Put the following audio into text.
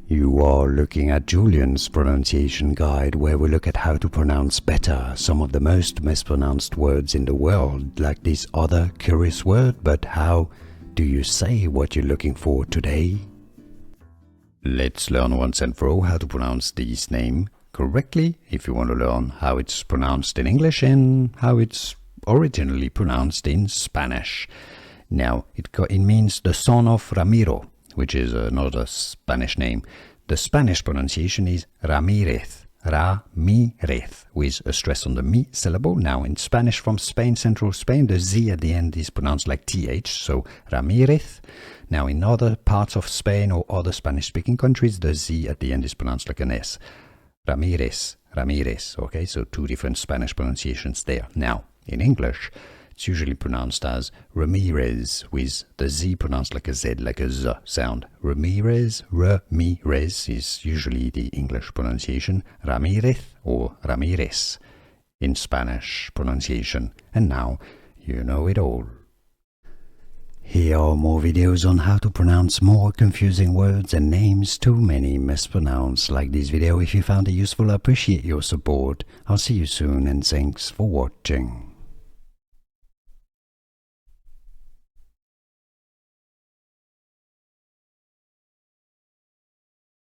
You are looking at Julian's pronunciation guide, where we look at how to pronounce better some of the most mispronounced words in the world, like this other curious word. But how do you say what you're looking for today? Let's learn once and for all how to pronounce this name correctly if you want to learn how it's pronounced in English and how it's originally pronounced in Spanish. Now, it means the son of Ramiro, which is another Spanish name. The Spanish pronunciation is Ramirez, Ramirez, with a stress on the mi syllable. Now, in Spanish from Spain, central Spain, the Z at the end is pronounced like TH, so Ramirez. Now, in other parts of Spain or other Spanish-speaking countries, the Z at the end is pronounced like an S. Ramirez, Ramirez, okay? So two different Spanish pronunciations there. Now, in English, it's usually pronounced as Ramirez, with the Z pronounced like a Z, like a Z sound. Ramirez, Ramirez is usually the English pronunciation. Ramirez or Ramirez in Spanish pronunciation. And now you know it all. Here are more videos on how to pronounce more confusing words and names too many mispronounced. Like this video if you found it useful. I appreciate your support. I'll see you soon and thanks for watching.